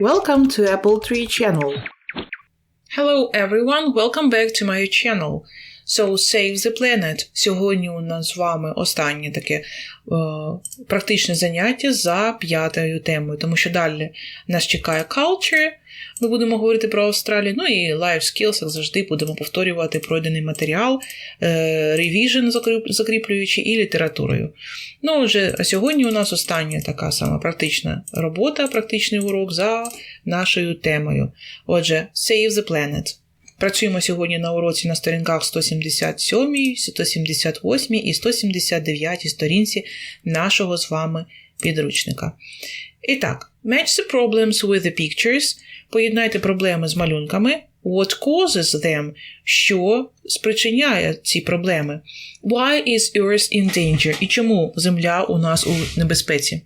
Welcome to Apple Tree channel. Hello everyone, welcome back to my channel. So, save the planet. Сьогодні у нас з вами останнє таке практичне заняття за 5-ю темою, тому що далі нас чекає culture, ми будемо говорити про Австралію, ну і life skills, як завжди, будемо повторювати пройдений матеріал, revision закріплюючи і літературою. Ну, вже сьогодні у нас остання така сама практична робота, практичний урок за нашою темою. Отже, save the planet. Працюємо сьогодні на уроці на сторінках 177, 178 і 179 сторінці нашого з вами підручника. І так, match the problems with the pictures. Поєднайте проблеми з малюнками. What causes them? Що спричиняє ці проблеми? Why is Earth in danger? І чому Земля у нас у небезпеці?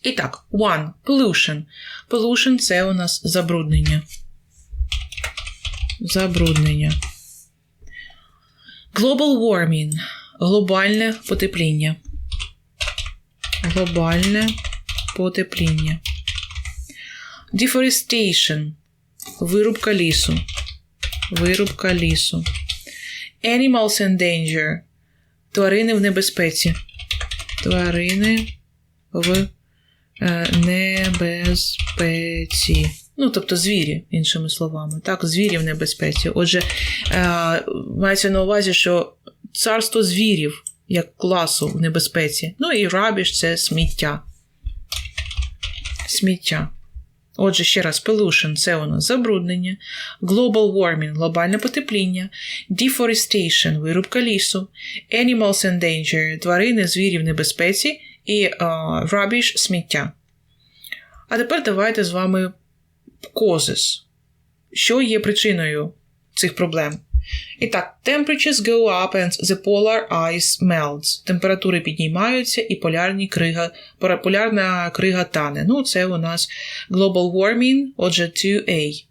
І так, 1. Pollution. Pollution – це у нас забруднення. Забруднення. Global warming. Глобальне потепління. Глобальне потепління. Deforestation. Вирубка лісу. Вирубка лісу. Animals in danger. Тварини в небезпеці. Тварини в небезпеці. Ну, тобто звірі, іншими словами. Так, звірі в небезпеці. Отже, мається на увазі, що царство звірів, як класу в небезпеці. Ну і rubbish – це сміття. Сміття. Отже, ще раз, pollution – це у нас забруднення, global warming – глобальне потепління, deforestation – вирубка лісу, animals in danger – тварини, звірі в небезпеці і rubbish – сміття. А тепер давайте з вами causes. Що є причиною цих проблем? І так, temperatures go up and the polar ice melts. Температури піднімаються і полярна крига тане. Ну, це у нас global warming, отже, 2A.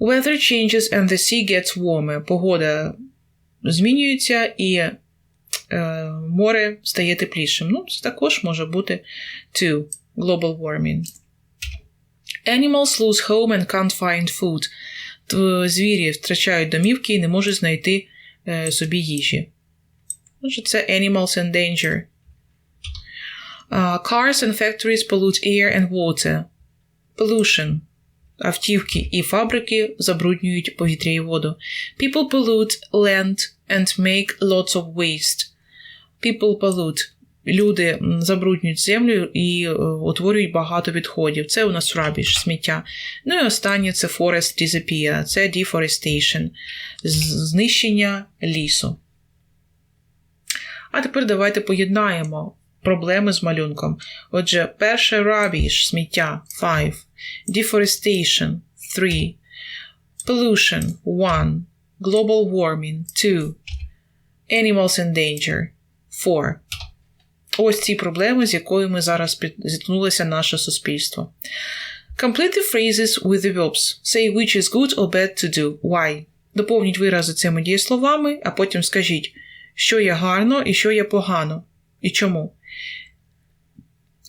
Weather changes and the sea gets warmer. Погода змінюється і море стає теплішим. Ну, це також може бути 2. Global warming. Animals lose home and can't find food. Звірі втрачають домівки і не можуть знайти собі їжі. Отже, це animals in danger. Cars and factories pollute air and water. Pollution. Автівки і фабрики забруднюють повітря і воду. People pollute land and make lots of waste. People pollute. Люди забруднюють землю і утворюють багато відходів. Це у нас rubbish, сміття. Ну і останнє – це forest disappear, це deforestation, знищення лісу. А тепер давайте поєднаємо проблеми з малюнком. Отже, перше – rubbish, сміття, 5. Deforestation, 3. Pollution, 1. Global warming, 2. Animals in danger, 4. Ось ці проблеми, з якою ми зараз зіткнулося наше суспільство. Complete the phrases with the verbs. Say which is good or bad to do. Why? Доповніть вирази цими дієсловами, а потім скажіть, що є гарно і що є погано. І чому.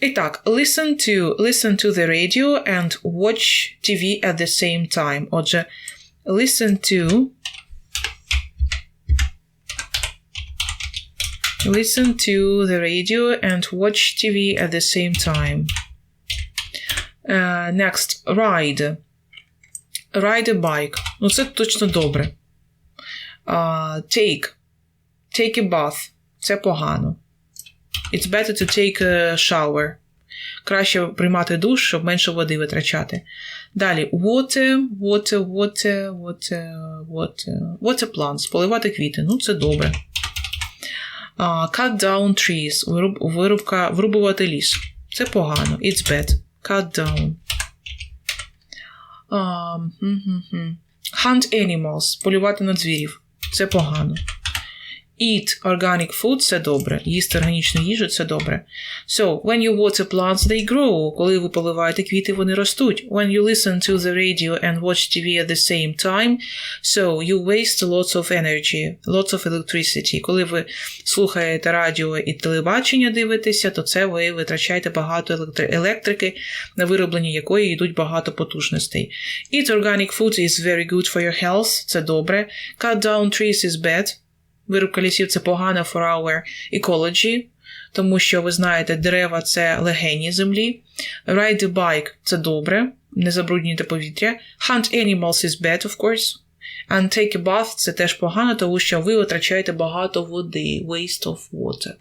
І так, listen to the radio and watch TV at the same time. Отже, listen to the radio and watch TV at the same time. Next, ride. Ride a bike. Ну, це точно добре. Take a bath. Це погано. It's better to take a shower. Краще приймати душ, щоб менше води витрачати. Далі, water plants. Поливати квіти. Ну, це добре. Cut down trees. Вирубувати ліс. Це погано. It's bad. Cut down. Hunt animals. Полювати на звірів. Це погано. Eat organic food – це добре. Їсти органічну їжу – це добре. So, when you water plants, they grow. Коли ви поливаєте квіти, вони ростуть. When you listen to the radio and watch TV at the same time, so you waste lots of energy, lots of electricity. Коли ви слухаєте радіо і телебачення дивитеся, то це ви витрачаєте багато електрики, на вироблення якої йдуть багато потужностей. Eat organic food is very good for your health – це добре. Cut down trees is bad. Вирубка лісів – це погано for our ecology, тому що, ви знаєте, дерева – це легені землі. Ride a bike – це добре, не забруднюйте повітря. Hunt animals is bad, of course. And take a bath – це теж погано, тому що ви витрачаєте багато води. Waste of water.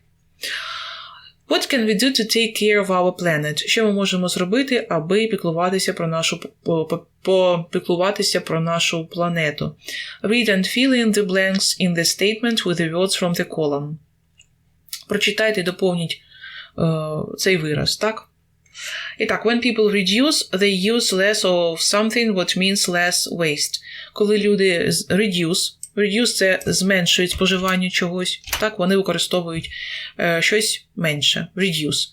What can we do to take care of our planet? Що ми можемо зробити, аби піклуватися про нашу планету? Read and fill in the blanks in the statement with the words from the column. Прочитайте і доповніть цей вираз, так? І так, when people reduce, they use less of something, what means less waste. Коли люди reduce – це зменшують споживання чогось, так, вони використовують щось менше. Reduce.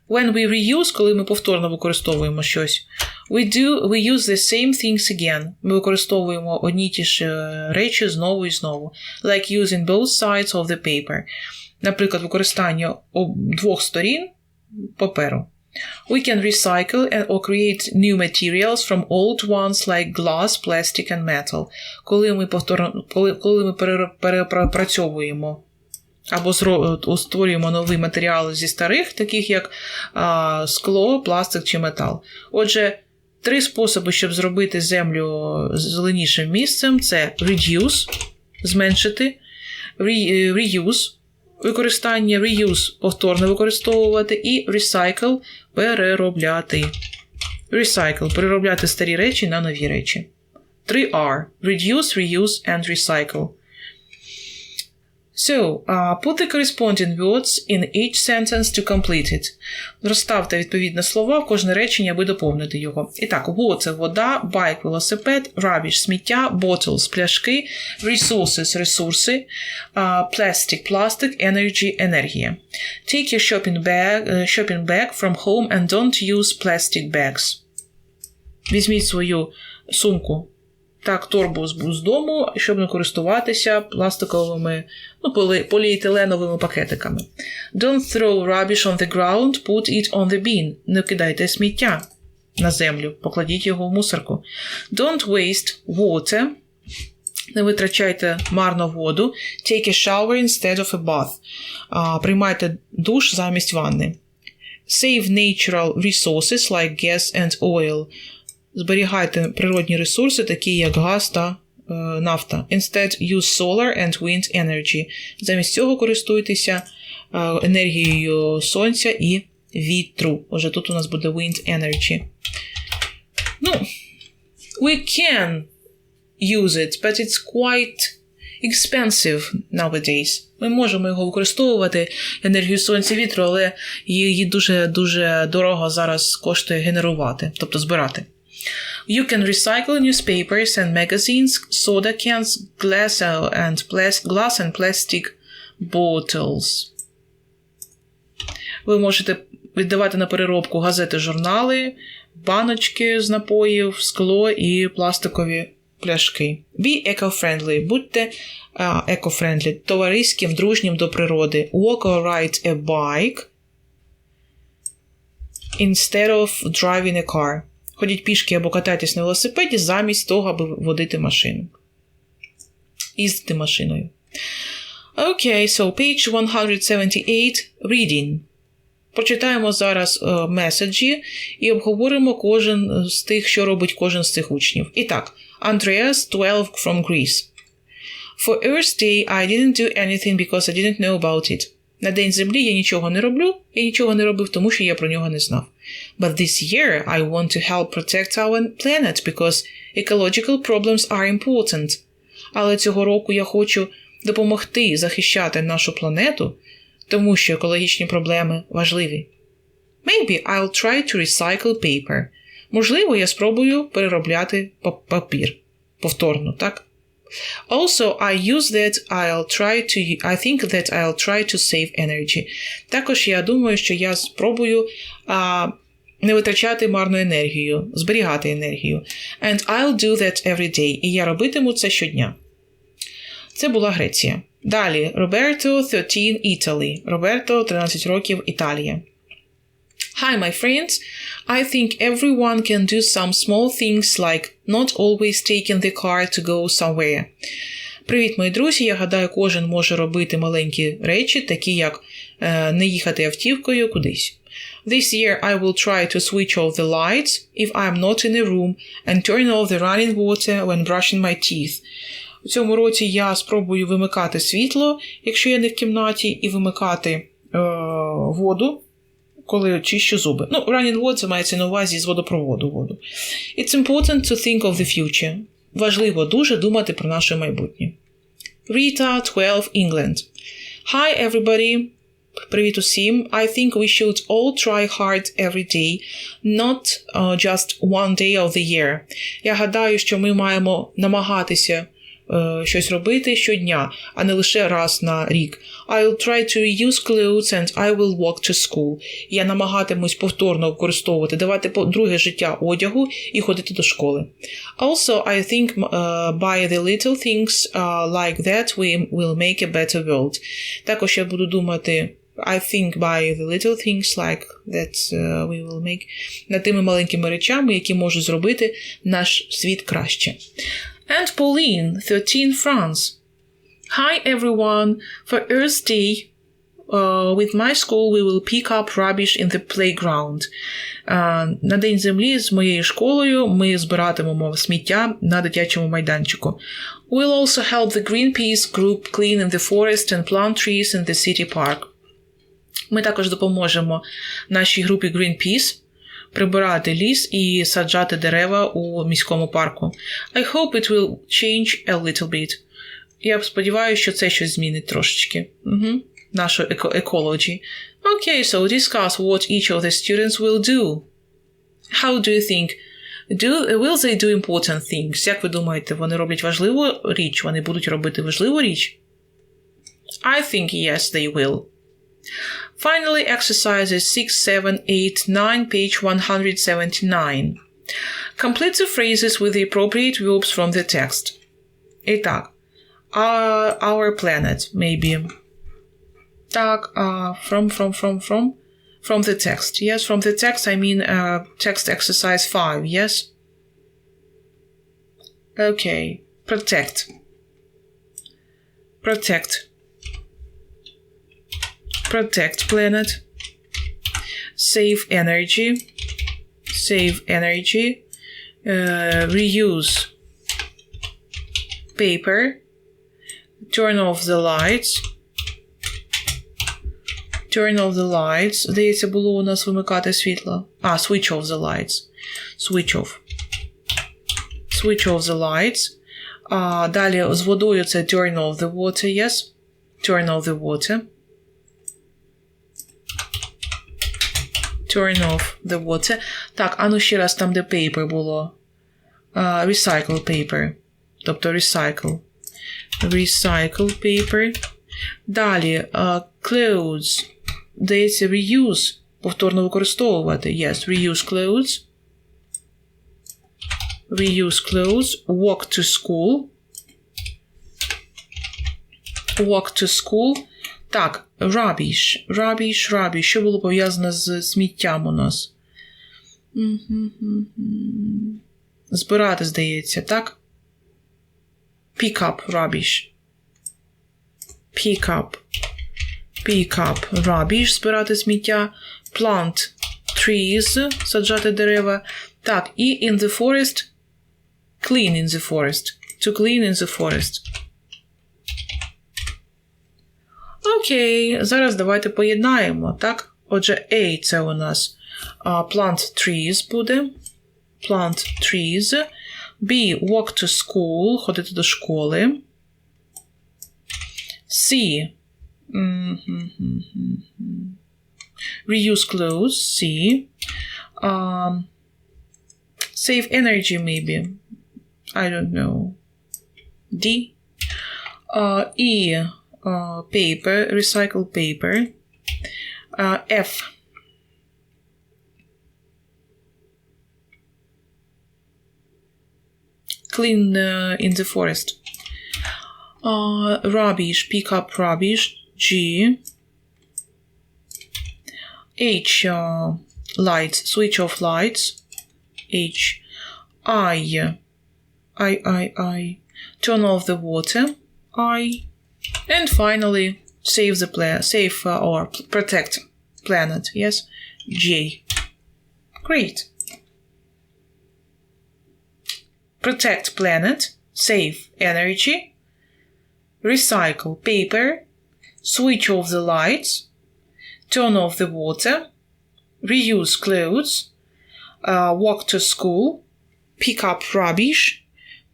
When we reuse, коли ми повторно використовуємо щось, we use the same things again. Ми використовуємо одні ті ж речі знову і знову. Like using both sides of the paper. Наприклад, використання двох сторін паперу. We can recycle or create new materials from old ones like glass, plastic and metal. Коли ми перепрацьовуємо або створюємо нові матеріали зі старих, таких як скло, пластик чи метал. Отже, 3 способи, щоб зробити землю зеленішим місцем – це reduce – зменшити, reuse – використання, reuse – повторно використовувати і recycle – переробляти. Recycle – переробляти старі речі на нові речі. 3 R – reduce, reuse and recycle. So, put the corresponding words in each sentence to complete it. Розставте відповідні слова в кожне речення, аби доповнити його. І так, water – вода, bike – велосипед, rubbish – сміття, bottles – пляшки, resources – ресурси, plastic – пластик, energy – енергія. Take your shopping bag from home and don't use plastic bags. Візьміть свою сумку, так, торбу з дому, щоб не користуватися пластиковими, поліетиленовими пакетиками. Don't throw rubbish on the ground, put it on the bin. Не кидайте сміття на землю, покладіть його в мусорку. Don't waste water. Не витрачайте марно воду. Take a shower instead of a bath. Приймайте душ замість ванни. Save natural resources like gas and oil. Зберігайте природні ресурси, такі як газ та нафта. Instead, use solar and wind energy. Замість цього користуйтеся енергією сонця і вітру. Отже, тут у нас буде wind energy. We can use it, but it's quite expensive nowadays. Ми можемо його використовувати, енергію сонця і вітру, але її дуже дорого зараз коштує генерувати, тобто збирати. You can recycle newspapers and magazines, soda cans, glass and plastic bottles. Ви можете віддавати на переробку газети, журнали, баночки з напоїв, скло і пластикові пляшки. Be eco-friendly. Будьте eco-friendly, товариським, дружнім до природи. Walk or ride a bike instead of driving a car. Ходіть пішки або катайтесь на велосипеді замість того, аби водити машину. Їздити машиною. Okay, so page 178, reading. Прочитаємо зараз меседжі і обговоримо кожен з тих, що робить кожен з цих учнів. І так, Andreas, 12, from Greece. For Earth Day, I didn't do anything because I didn't know about it. На День Землі я нічого не роблю, я нічого не робив, тому що я про нього не знав. But this year, I want to help protect our planet because ecological problems are important. Але цього року я хочу допомогти захищати нашу планету, тому що екологічні проблеми важливі. Maybe I'll try to recycle paper. Можливо, я спробую переробляти папір. Повторно, так? Also, I think that I'll try to save energy. Також я думаю, що я спробую не витрачати марну енергію, зберігати енергію. And I'll do that every day. І я робитиму це щодня. Це була Греція. Далі. Roberto, 13, Italy. Роберто, 13 років, Італія. Hi, my friends. I think everyone can do some small things like not always taking the car to go somewhere. Привіт, мої друзі. Я гадаю, кожен може робити маленькі речі, такі як не їхати автівкою кудись. This year I will try to switch off the lights if I'm not in a room and turn off the running water when brushing my teeth. У цьому році я спробую вимикати світло, якщо я не в кімнаті, і вимикати воду, коли чищу зуби. Ну, running water мається на увазі з водопроводу воду. It's important to think of the future. Важливо дуже думати про наше майбутнє. Rita, 12, England. Hi, everybody. Привіт усім. I think we should all try hard every day, not just one day of the year. Я гадаю, що ми маємо намагатися щось робити щодня, а не лише раз на рік. I'll try to reuse clothes and I will walk to school. Я намагатимусь повторно використовувати, давати друге життя одягу і ходити до школи. Also, I think by the little things like that we will make a better world. Також я буду думати I think by the little things like that we will make над тими маленькими речами, які можуть зробити наш світ краще. And Pauline, 13, France. Hi everyone. For Earth Day, with my school we will pick up rubbish in the playground. На День Землі з моєю школою ми збиратимемо сміття на дитячому майданчику. We'll also help the Greenpeace group clean in the forest and plant trees in the city park. Ми також допоможемо нашій групі Greenpeace прибирати ліс і саджати дерева у міському парку. I hope it will change a little bit. Я сподіваюся, що це щось змінить трошечки. Нашу ecology. Okay, so discuss what each of the students will do. How do you think? Will they do important things? Як ви думаєте, вони роблять важливу річ? Вони будуть робити важливу річ? I think yes, they will. Finally, exercises 6, 7, 8, 9, page 179. Complete the phrases with the appropriate verbs from the text. Итак, our planet, maybe. Так, from the text. Yes, from the text, I mean text exercise 5, yes? Okay, protect. Protect planet. Save energy. Reuse paper. Turn off the lights. Здається, було у нас вимикати світло. Switch off the lights. Switch off the lights. Далі з водою це turn off the water, yes? Turn off the water. Turn off the water. Так, ну ще раз там, де paper було. Recycle paper. Тобто recycle paper. Далі, clothes. Здається, reuse. Повторно використовувати. Yes, reuse clothes. Walk to school. Так, rubbish. Що було пов'язане з сміттям у нас? Збирати, здається, так? Pick up rubbish, збирати сміття. Plant trees, саджати дерева. Так, і in the forest, clean in the forest. To clean in the forest. Окей, зараз давайте поєднаємо, так? Отже, A – це у нас plant trees буде. Plant trees. B – walk to school, ходити до школи. C – reuse clothes, C. Save energy, maybe. I don't know. D. E. Paper, recycled paper. F. Clean in the forest. Rubbish, pick up rubbish. G. H. Lights, switch off lights. H. I. Turn off the water. I. And finally, save or protect planet. Yes. J. Great. Protect planet, save energy, recycle paper, switch off the lights, turn off the water, reuse clothes, walk to school, pick up rubbish,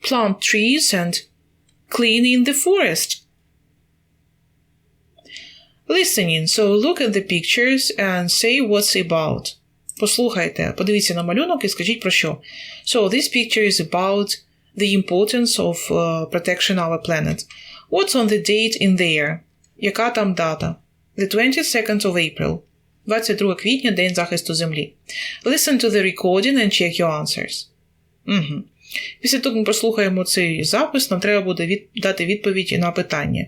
plant trees and clean in the forest. Listening, so look at the pictures and say what's about. Послухайте, подивіться на малюнок і скажіть про що. So, this picture is about the importance of protection of our planet. What's on the date in there? Яка там дата? The 22nd of April. 22 квітня, День захисту землі. Listen to the recording and check your answers. Угу. Після того, як ми прослухаємо цей запис, нам треба буде дати відповідь на питання.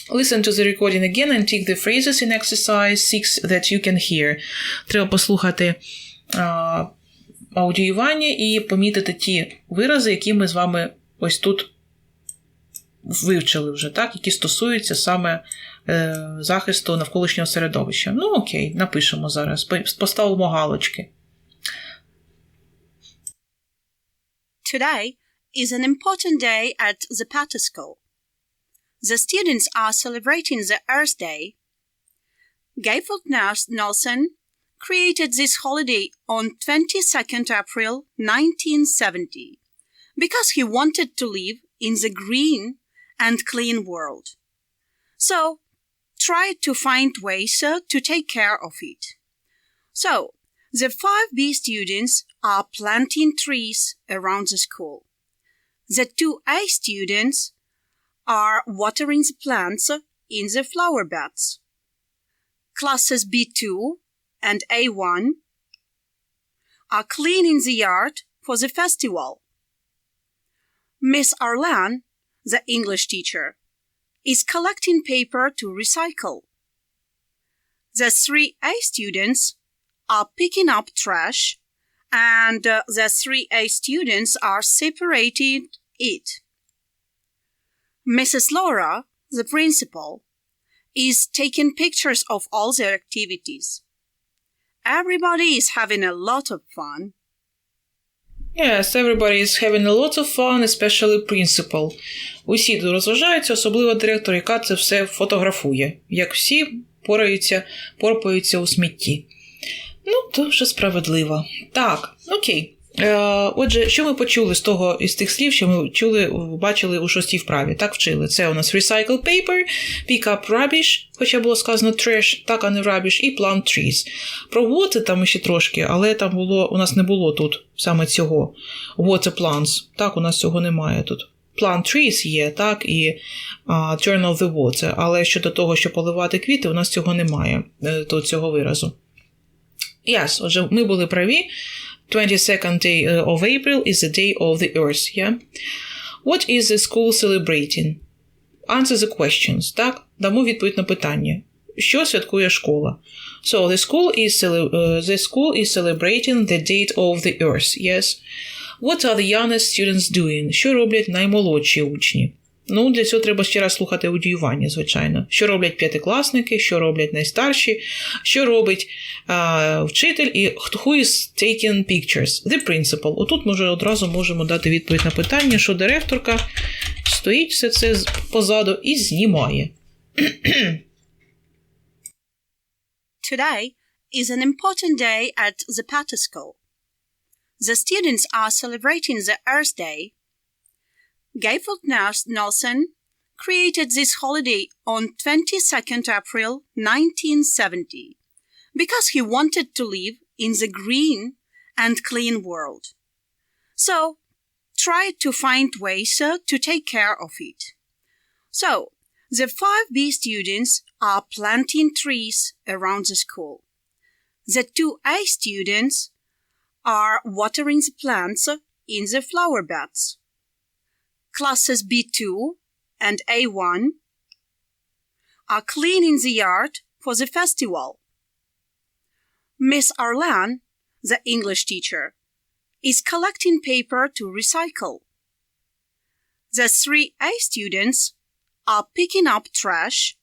Listen to the recording again and tick the phrases in exercise 6 that you can hear. Треба послухати аудіювання і помітити ті вирази, які ми з вами ось тут вивчили вже, так? Які стосуються саме захисту навколишнього середовища. Ну, окей, напишемо зараз. Поставимо галочки. Today is an important day at the Meta school. The students are celebrating the Earth Day. Gaylord Nelson created this holiday on 22nd April 1970 because he wanted to live in the green and clean world. So, try to find ways to take care of it. So, the 5B students are planting trees around the school. The 2A students are watering the plants in the flower beds. Classes B2 and A1 are cleaning the yard for the festival. Miss Arlan, the English teacher, is collecting paper to recycle. The 3A students are picking up trash, and the 3A students are separating it. Mrs. Laura, the principal, is taking pictures of all their activities. Everybody is having a lot of fun. Yes, everybody is having a lot of fun, especially principal. Усі розважаються, особливо директор, яка це все фотографує. Як всі порпаються у смітті. Ну, то вже справедливо. Так, окей. Отже, що ми почули із тих слів, що ми бачили у 6-й вправі? Так вчили. Це у нас recycle paper, pick up rubbish, хоча було сказано trash, так, а не rubbish, і plant trees. Про water там ще трошки, але там у нас не було тут саме цього. Water plants. Так, у нас цього немає тут. Plant trees є, так, і turn off the water. Але щодо того, що поливати квіти, у нас цього немає, цього виразу. Yes, отже, ми були праві. 22nd day of April is the day of the Earth, yeah? What is the school celebrating? Answer the questions, так? Дамо відповідь на питання. Що святкує школа? So, the school is celebrating the date of the Earth, yes? What are the youngest students doing? Що роблять наймолодші учні? Ну, для цього треба ще раз слухати аудіювання, звичайно. Що роблять п'ятикласники, що роблять найстарші, що робить вчитель і who is taking pictures? The principal. Отут ми вже одразу можемо дати відповідь на питання, що директорка стоїть все це позаду і знімає. Today is an important day at the Meta school. The students are celebrating the Earth Day. Gaylord Nelson created this holiday on 22nd April 1970 because he wanted to live in the green and clean world. So, try to find ways to take care of it. So, the 5B students are planting trees around the school. The 2A students are watering the plants in the flower beds. Classes B2 and A1 are cleaning the yard for the festival. Miss Arlan, the English teacher, is collecting paper to recycle. The 3A students are picking up trash,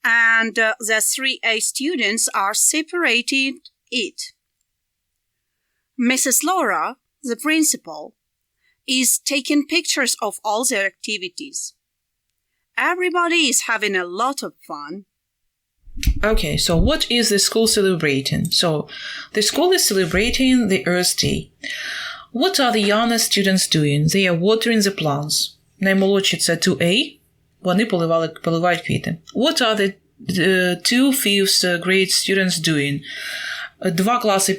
and the 3A students are separating it. Mrs. Laura, the principal, is taking pictures of all their activities. Everybody is having a lot of fun. Okay, so what is the school celebrating? So, the school is celebrating the Earth Day. What are the youngest students doing? They are watering the plants. Наймолодші – це 2A. Вони поливають квіти. What are the 2 fifth grade students doing? Два класи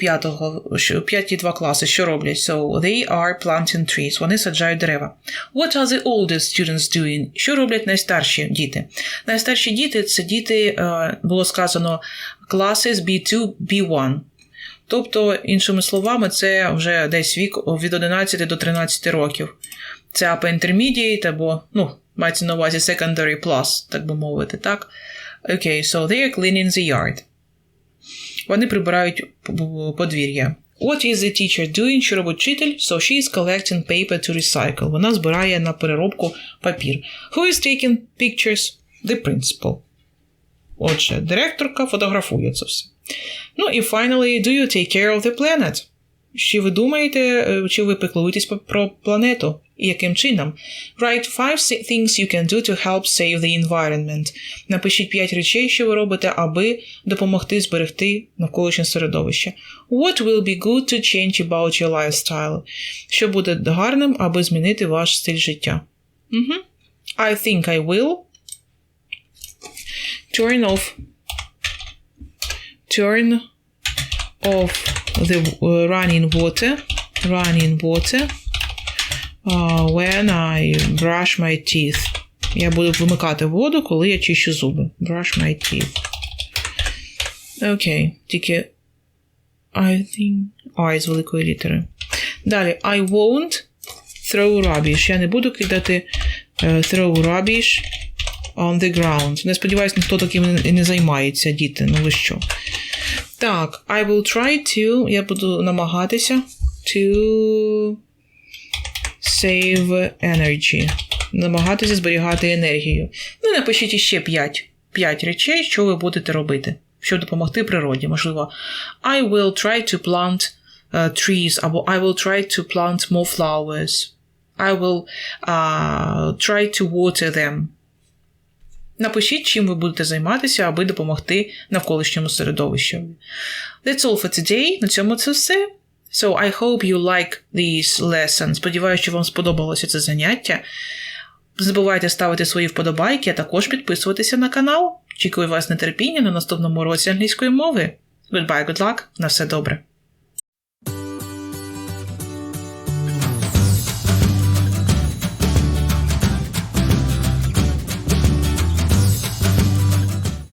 п'яті два класи, що роблять? So, they are planting trees. Вони саджають дерева. What are the oldest students doing? Що роблять найстарші діти? Найстарші діти – це діти, було сказано, класи з B2, B1. Тобто, іншими словами, це вже десь вік від 11 до 13 років. Це upper intermediate або, мається на увазі secondary plus, так би мовити, так? Okay, so they are cleaning the yard. Вони прибирають подвір'я. What is the teacher doing? Що робить вчитель? So she is collecting paper to recycle. Вона збирає на переробку папір. Who is taking pictures? The principal. Отже, директорка фотографує це все. І finally, do you take care of the planet? Чи ви думаєте, чи ви піклуєтесь про планету? І яким чином? Write 5 things you can do to help save the environment. Напишіть 5 речей, що ви робите, аби допомогти зберегти навколишнє середовище. What will be good to change about your lifestyle? Що буде гарним, аби змінити ваш стиль життя? I think I will turn off the running water when I brush my teeth. Я буду вимикати воду, коли я чищу зуби. Brush my teeth. Окей, тільки I think... I з великої літери. Далі. I won't throw rubbish. Я не буду кидати throw rubbish on the ground. Не сподіваюся, ніхто таким і не займається, діти. Ви що? Так, I will try to... Я буду намагатися to save energy. Намагатися зберігати енергію. Напишіть іще 5 речей, що ви будете робити, щоб допомогти природі. Можливо, I will try to plant trees, або I will try to plant more flowers. I will try to water them. Напишіть, чим ви будете займатися, аби допомогти навколишньому середовищу. That's all for today. На цьому це все. So, I hope you like this lesson. Сподіваюся, що вам сподобалося це заняття. Не забувайте ставити свої вподобайки, а також підписуватися на канал. Чекаю вас з нетерпінням на наступному уроці англійської мови. Goodbye, good luck. На все добре.